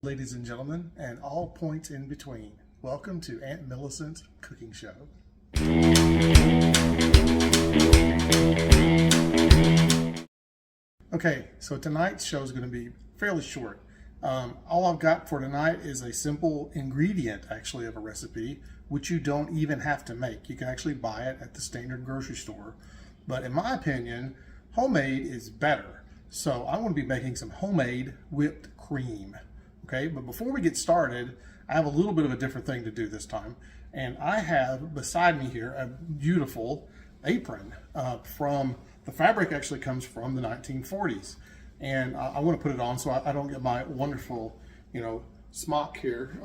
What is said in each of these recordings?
Ladies and gentlemen, and all points in between, welcome to Aunt Millicent's cooking show. Okay, so tonight's show is going to be fairly short. All I've got for tonight is a simple ingredient, actually, of a recipe, which you don't even have to make. You can actually buy it at the standard grocery store. But in my opinion, homemade is better. So I'm going to be making some homemade whipped cream. Okay, but before we get started, I have a little bit of a different thing to do this time. And I have beside me here a beautiful apron from, the fabric actually comes from the 1940s. And I want to put it on so I don't get my wonderful, smock here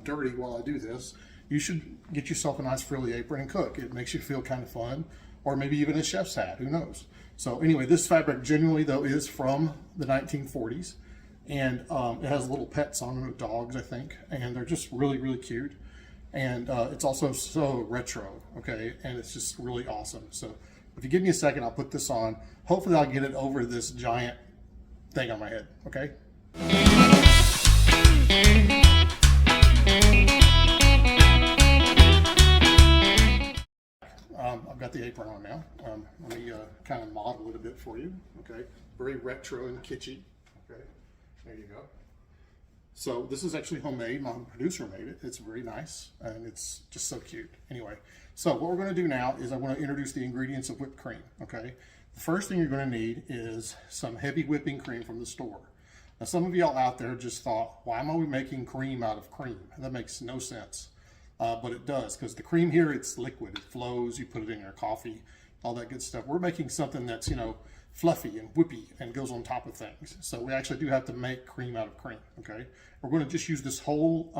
dirty while I do this. You should get yourself a nice frilly apron and cook. It makes you feel kind of fun, or maybe even a chef's hat, who knows. So anyway, this fabric genuinely though is from the 1940s. And it has little pets on it, dogs, I think, and they're just really, really cute. And it's also so retro, okay, and it's just really awesome. So if you give me a second, I'll put this on. Hopefully I'll get it over this giant thing on my head, okay? I've got the apron on now. Let me kind of model it a bit for you, okay? Very retro and kitschy, okay? There you go. So this is actually homemade. My producer made it. It's very nice and it's just so cute. Anyway, so what we're going to do now is I want to introduce the ingredients of whipped cream. Okay, the first thing you're going to need is some heavy whipping cream from the store. Now some of y'all out there just thought, why am I making cream out of cream? That makes no sense, but it does, because the cream here, it's liquid. It flows. You put it in your coffee, all that good stuff. We're making something that's fluffy and whippy and goes on top of things. So we actually do have to make cream out of cream, okay? We're going to just use this whole,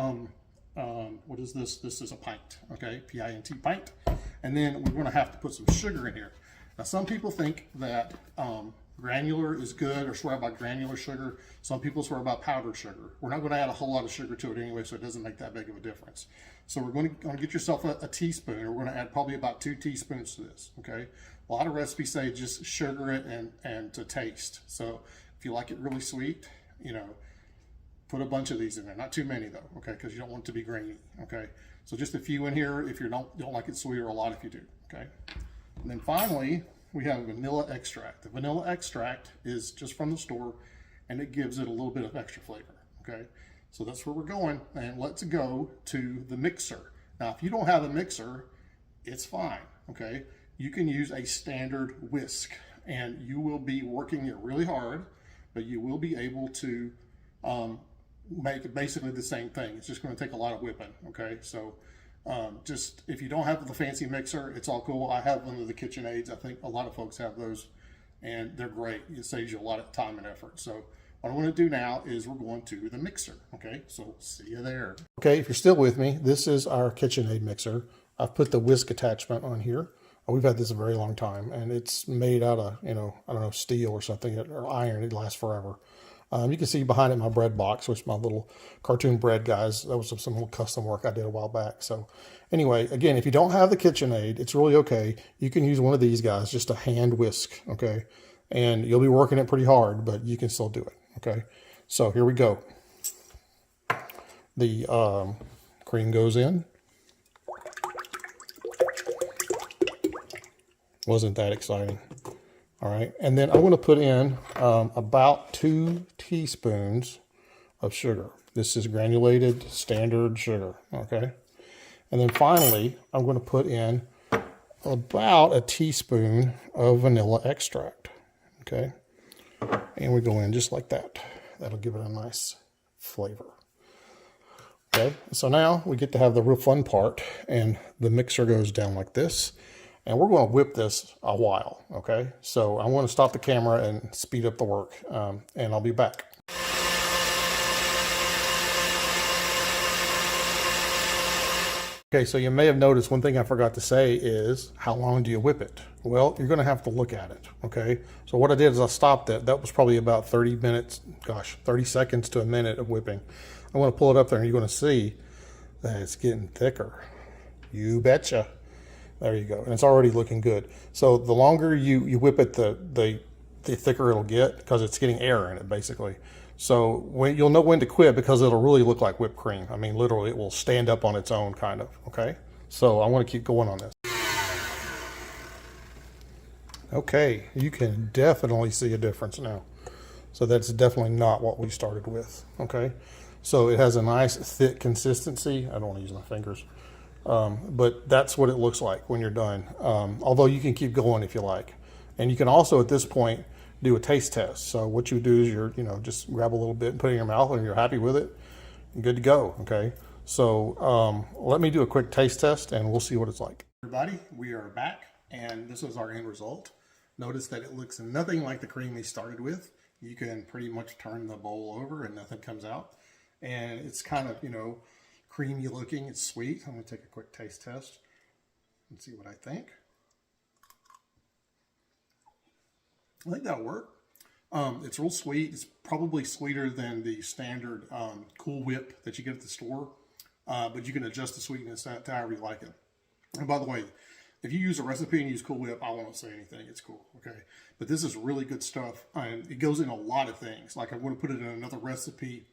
what is this? This is a pint, okay? P-I-N-T, pint. And then we're going to have to put some sugar in here. Now some people think that granular is good, or swear by granular sugar. Some people swear by powdered sugar. We're not going to add a whole lot of sugar to it anyway, so it doesn't make that big of a difference. So we're going to get yourself a teaspoon, or we're going to add probably about 2 teaspoons to this, okay? A lot of recipes say just sugar it and to taste. So if you like it really sweet, put a bunch of these in there. Not too many though, okay? Because you don't want it to be grainy, okay? So just a few in here if you don't like it sweet, or a lot if you do, okay? And then finally, we have vanilla extract. The vanilla extract is just from the store, and it gives it a little bit of extra flavor, okay? So that's where we're going, and let's go to the mixer. Now, if you don't have a mixer, it's fine, okay? You can use a standard whisk, and you will be working it really hard, but you will be able to make basically the same thing. It's just going to take a lot of whipping, okay? So just, if you don't have the fancy mixer, it's all cool. I have one of the KitchenAids. I think a lot of folks have those, and they're great. It saves you a lot of time and effort. So what I want to do now is we're going to the mixer, okay? So see you there. Okay, if you're still with me, this is our KitchenAid mixer. I've put the whisk attachment on here. We've had this a very long time, and it's made out of, I don't know, steel or something, or iron. It lasts forever. You can see behind it my bread box, which my little cartoon bread guys, that was some little custom work I did a while back. So anyway, again, if you don't have the KitchenAid, it's really okay. You can use one of these guys, just a hand whisk, okay? And you'll be working it pretty hard, but you can still do it, okay? So here we go. The cream goes in. Wasn't that exciting. All right, and then I want to put in about 2 teaspoons of sugar. This is granulated standard sugar, okay? And then finally, I'm going to put in about a teaspoon of vanilla extract, okay? And we go in just like that. That'll give it a nice flavor. Okay, so now we get to have the real fun part, and the mixer goes down like this. And we're going to whip this a while, okay? So I want to stop the camera and speed up the work, and I'll be back. Okay, so you may have noticed one thing I forgot to say is, how long do you whip it? Well, you're going to have to look at it, okay? So what I did is I stopped it. That was probably about 30 minutes, 30 seconds to a minute of whipping. I want to pull it up there, and you're going to see that it's getting thicker. You betcha. There you go, and it's already looking good. So the longer you whip it, the thicker it'll get, because it's getting air in it basically. So you'll know when to quit because it'll really look like whipped cream. I mean, literally, it will stand up on its own, kind of. Okay. So I want to keep going on this. Okay, you can definitely see a difference now. So that's definitely not what we started with. Okay. So it has a nice thick consistency. I don't want to use my fingers. But that's what it looks like when you're done. Although you can keep going if you like. And you can also at this point do a taste test. So what you do is just grab a little bit and put it in your mouth, and you're happy with it, you're good to go. Okay. So let me do a quick taste test and we'll see what it's like. Everybody, we are back and this is our end result. Notice that it looks nothing like the cream we started with. You can pretty much turn the bowl over and nothing comes out. And it's kind of, creamy looking. It's sweet. I'm going to take a quick taste test and see what I think. I think that'll work. It's real sweet. It's probably sweeter than the standard Cool Whip that you get at the store. But you can adjust the sweetness to however you like it. And by the way, if you use a recipe and use Cool Whip, I won't say anything. It's cool, okay? But this is really good stuff. And it goes in a lot of things. Like I'm going to put it in another recipe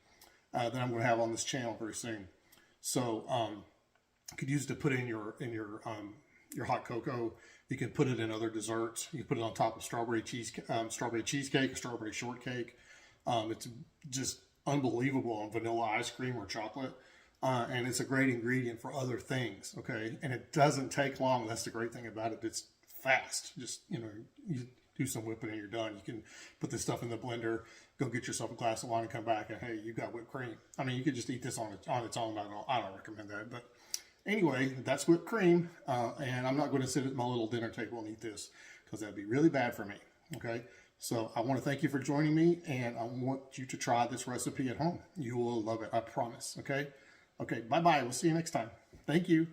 that I'm going to have on this channel very soon. So you could use it to put in your hot cocoa. You can put it in other desserts. You can put it on top of strawberry cheesecake, or strawberry shortcake. It's just unbelievable on vanilla ice cream or chocolate. And it's a great ingredient for other things, okay? And it doesn't take long. That's the great thing about it. It's fast. Just, you do some whipping and you're done. You can put this stuff in the blender, go get yourself a glass of wine and come back and, hey, you got whipped cream. I mean, you could just eat this on its own. I don't recommend that. But anyway, that's whipped cream. And I'm not going to sit at my little dinner table and eat this because that'd be really bad for me, okay? So I want to thank you for joining me, and I want you to try this recipe at home. You will love it, I promise, okay? Okay, bye-bye. We'll see you next time. Thank you.